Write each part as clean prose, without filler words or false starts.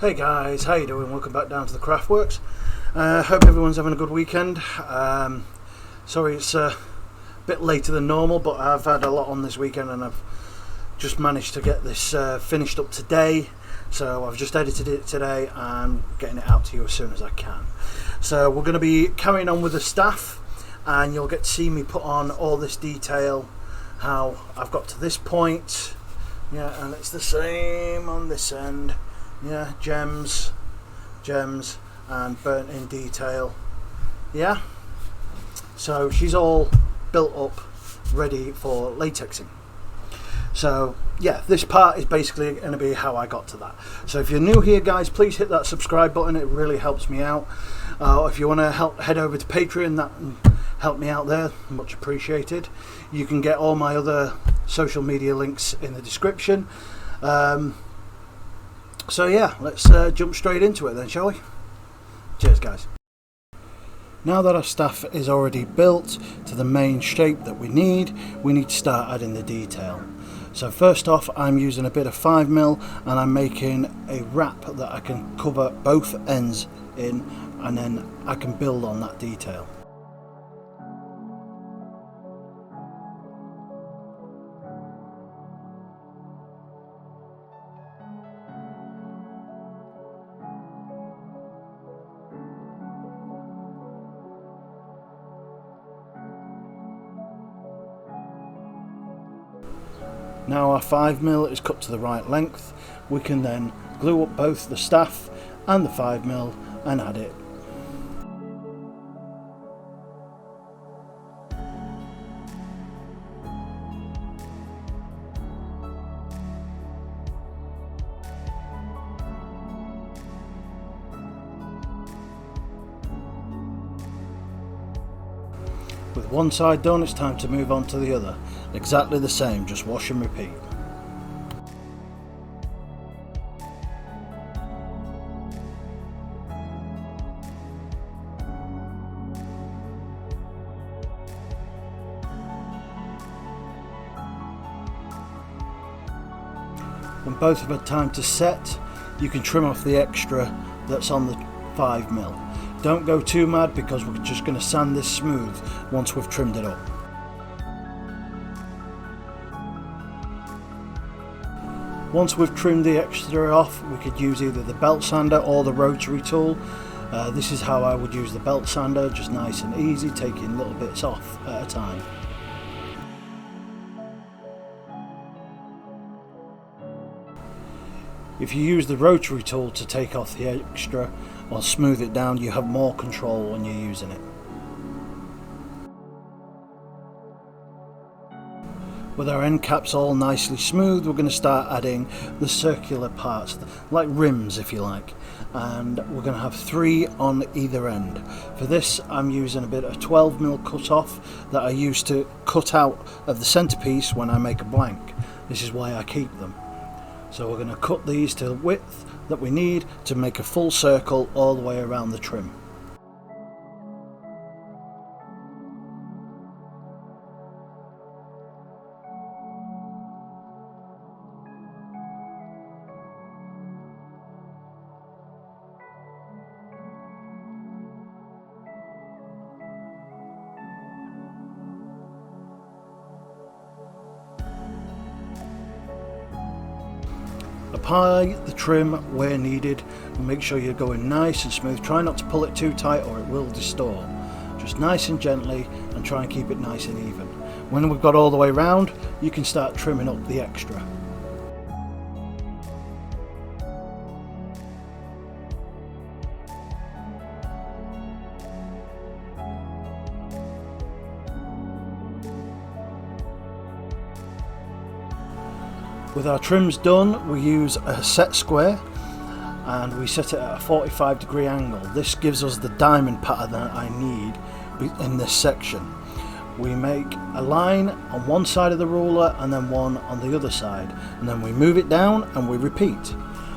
Hey guys, how you doing? Welcome back down to the Craftworks. Hope everyone's having a good weekend. Sorry it's a bit later than normal, but I've had a lot on this weekend and I've just managed to get this finished up today. So I've just edited it today and getting it out to you as soon as I can. So we're going to be carrying on with the staff, and you'll get to see me put on all this detail, how I've got to this point. Yeah, and it's the same on this end. Yeah, gems and burnt in detail. Yeah, so she's all built up ready for latexing. So yeah, this part is basically going to be how I got to that. So if you're new here guys, please hit that subscribe button, it really helps me out. If you want to head over to Patreon, that help me out there, much appreciated. You can get all my other social media links in the description. So yeah, let's jump straight into it then, shall we? Cheers guys. Now that our staff is already built to the main shape that we need to start adding the detail. So first off, I'm using a bit of 5mm and I'm making a wrap that I can cover both ends in, and then I can build on that detail. Now our 5mm is cut to the right length, we can then glue up both the staff and the 5mm and add it. With one side done, it's time to move on to the other. Exactly the same, just wash and repeat. When both have had time to set, you can trim off the extra that's on the 5mm. Don't go too mad because we're just going to sand this smooth once we've trimmed it up. Once we've trimmed the extra off, we could use either the belt sander or the rotary tool. This is how I would use the belt sander, just nice and easy, taking little bits off at a time. If you use the rotary tool to take off the extra or smooth it down, you have more control when you're using it. With our end caps all nicely smooth, we're going to start adding the circular parts, like rims if you like, and we're going to have 3 on either end. For this I'm using a bit of 12mm cut off that I use to cut out of the centerpiece when I make a blank. This is why I keep them. So we're going to cut these to the width that we need to make a full circle all the way around the trim. Apply the trim where needed and make sure you're going nice and smooth. Try not to pull it too tight or it will distort. Just nice and gently and try and keep it nice and even. When we've got all the way round, you can start trimming up the extra. With our trims done, we use a set square and we set it at a 45-degree angle. This gives us the diamond pattern that I need in this section. We make a line on one side of the ruler and then one on the other side, and then we move it down and we repeat.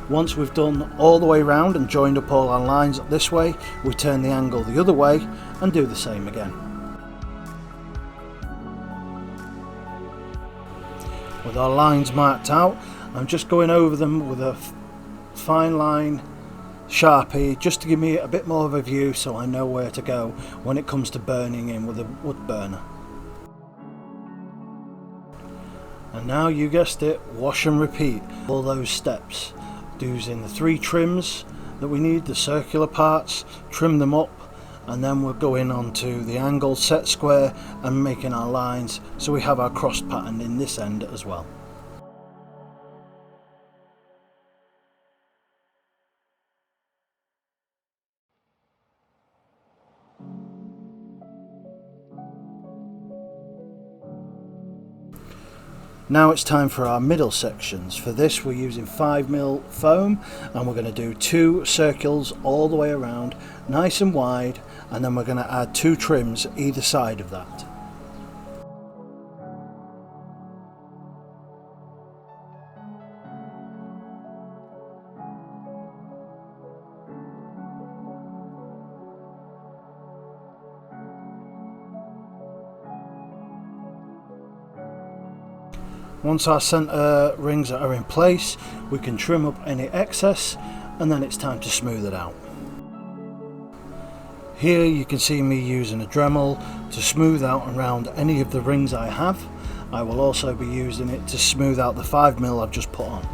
Once we've done all the way around and joined up all our lines this way, we turn the angle the other way and do the same again. With our lines marked out, I'm just going over them with a fine line Sharpie, just to give me a bit more of a view so I know where to go when it comes to burning in with a wood burner. And now, you guessed it, wash and repeat all those steps, using the 3 trims that we need, the circular parts, trim them up, and then we're going on to the angle set square and making our lines so we have our cross pattern in this end as well. Now it's time for our middle sections. For this we're using 5mm foam, and we're going to do 2 circles all the way around, nice and wide, and then we're going to add 2 trims either side of that. Once our centre rings are in place, we can trim up any excess, and then it's time to smooth it out. Here you can see me using a Dremel to smooth out around any of the rings I have. I will also be using it to smooth out the 5mm I've just put on.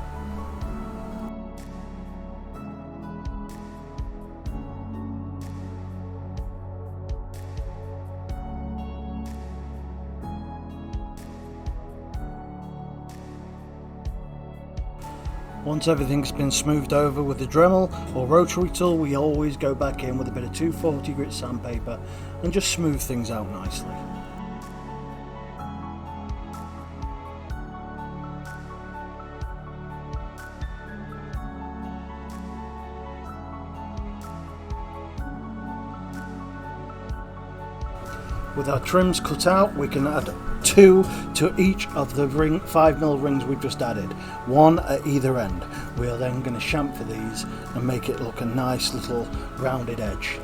Once everything's been smoothed over with the Dremel or rotary tool, we always go back in with a bit of 240 grit sandpaper and just smooth things out nicely. With our trims cut out, we can add 2 to each of the 5mm rings we've just added, 1 at either end. We are then going to chamfer these and make it look a nice little rounded edge.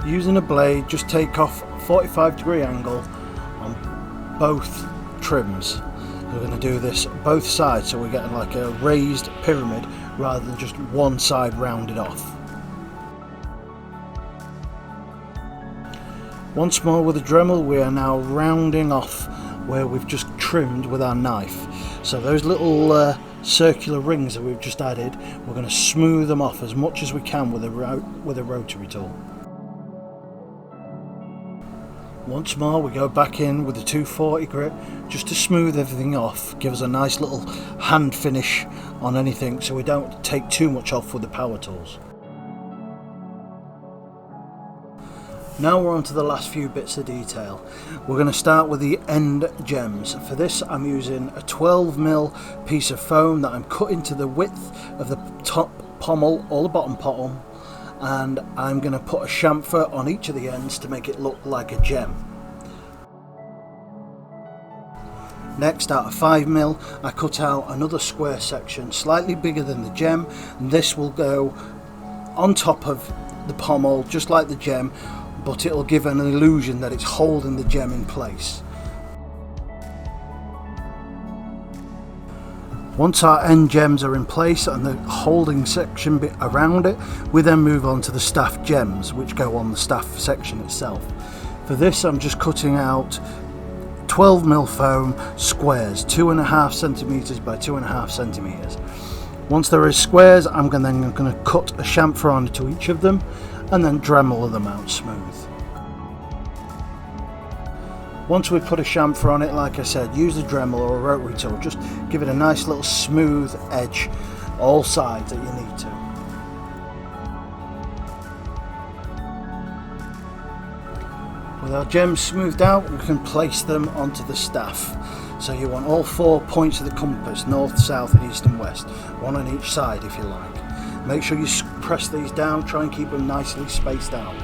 Using a blade, just take off 45-degree angle on both trims. We're going to do this both sides so we're getting like a raised pyramid rather than just one side rounded off. Once more with the Dremel, we are now rounding off where we've just trimmed with our knife. So those little circular rings that we've just added, we're going to smooth them off as much as we can with a rotary tool. Once more we go back in with the 240 grit just to smooth everything off, give us a nice little hand finish on anything so we don't take too much off with the power tools. Now we're on to the last few bits of detail. We're going to start with the end gems. For this I'm using a 12mm piece of foam that I'm cutting to the width of the top pommel or the bottom pommel, and I'm going to put a chamfer on each of the ends to make it look like a gem. Next, out of 5mm, I cut out another square section slightly bigger than the gem, and this will go on top of the pommel just like the gem, but it'll give an illusion that it's holding the gem in place. Once our end gems are in place and the holding section bit around it, we then move on to the staff gems, which go on the staff section itself. For this I'm just cutting out 12mm foam squares, 2.5 centimeters by 2.5 centimeters. Once they're as squares, I'm going to cut a chamfer onto each of them and then Dremel them out smooth. Once we put a chamfer on it, like I said, use the Dremel or a rotary tool, just give it a nice little smooth edge all sides that you need to. With our gems smoothed out, we can place them onto the staff. So you want all 4 points of the compass, north, south, east and west, one on each side if you like. Make sure you press these down, try and keep them nicely spaced out.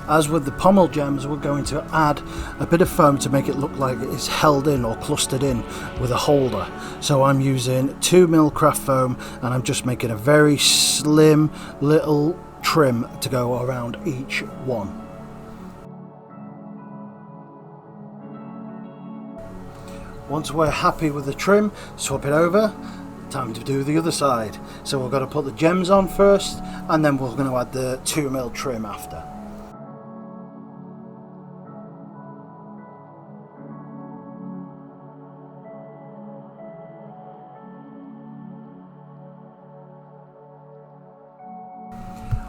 As with the pommel gems, we're going to add a bit of foam to make it look like it's held in or clustered in with a holder. So I'm using 2mm craft foam and I'm just making a very slim little trim to go around each one. Once we're happy with the trim, swap it over. Time to do the other side. So we're going to put the gems on first and then we're going to add the 2mm trim after.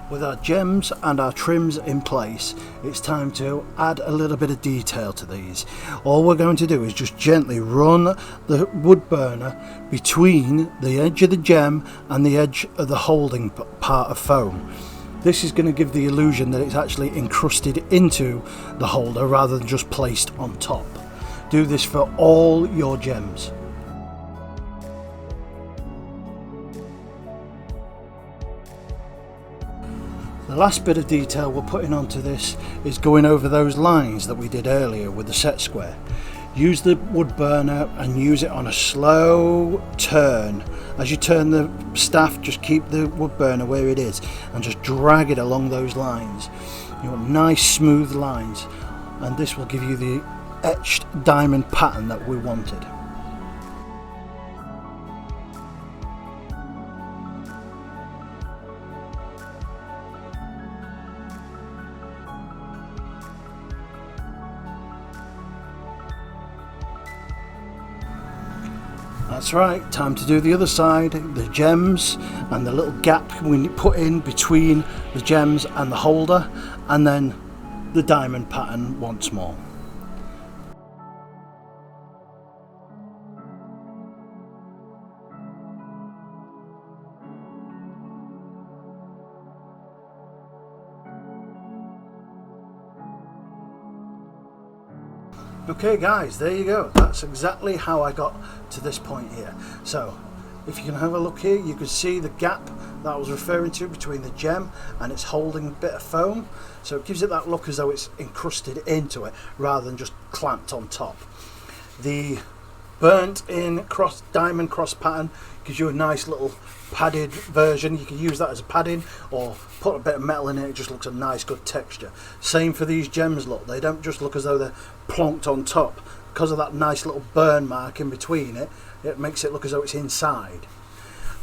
With our gems and our trims in place, it's time to add a little bit of detail to these. All we're going to do is just gently run the wood burner between the edge of the gem and the edge of the holding part of foam. This is going to give the illusion that it's actually encrusted into the holder rather than just placed on top. Do this for all your gems. The last bit of detail we're putting onto this is going over those lines that we did earlier with the set square. Use the wood burner and use it on a slow turn. As you turn the staff, just keep the wood burner where it is and just drag it along those lines. You want nice smooth lines, and this will give you the etched diamond pattern that we wanted. That's right, time to do the other side, the gems and the little gap we put in between the gems and the holder, and then the diamond pattern once more. Okay guys, there you go. That's exactly how I got to this point here. So if you can have a look here, you can see the gap that I was referring to between the gem and its holding bit of foam. So it gives it that look as though it's encrusted into it rather than just clamped on top. The burnt in diamond cross pattern gives you a nice little padded version. You can use that as a padding or put a bit of metal in it. It just looks a nice good texture. Same for these gems, look, they don't just look as though they're plonked on top. Because of that nice little burn mark in between it, it makes it look as though it's inside.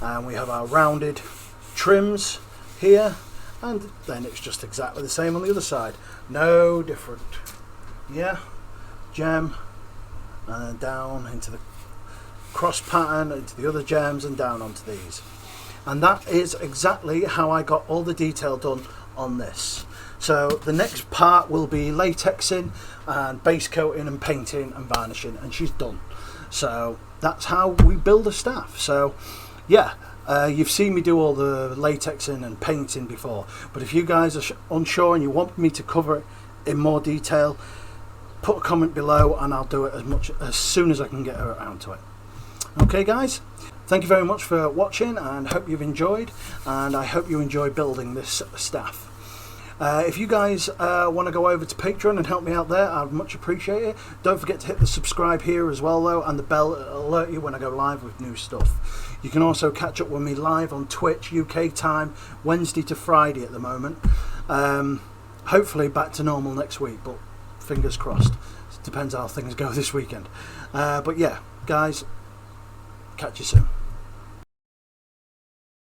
And we have our rounded trims here, and then it's just exactly the same on the other side, no different. Yeah, gem and then down into the cross pattern, into the other gems and down onto these. And that is exactly how I got all the detail done on this. So the next part will be latexing and base coating and painting and varnishing, and she's done. So that's how we build a staff. So yeah, You've seen me do all the latexing and painting before, but if you guys are unsure and you want me to cover it in more detail, put a comment below and I'll do it as soon as I can get around to it. Okay guys, thank you very much for watching and hope you've enjoyed, and I hope you enjoy building this staff. If you guys want to go over to Patreon and help me out there, I'd much appreciate it. Don't forget to hit the subscribe here as well though, and the bell will alert you when I go live with new stuff. You can also catch up with me live on Twitch UK time, Wednesday to Friday at the moment. Hopefully back to normal next week, but fingers crossed. It depends how things go this weekend. But yeah, guys, catch you soon.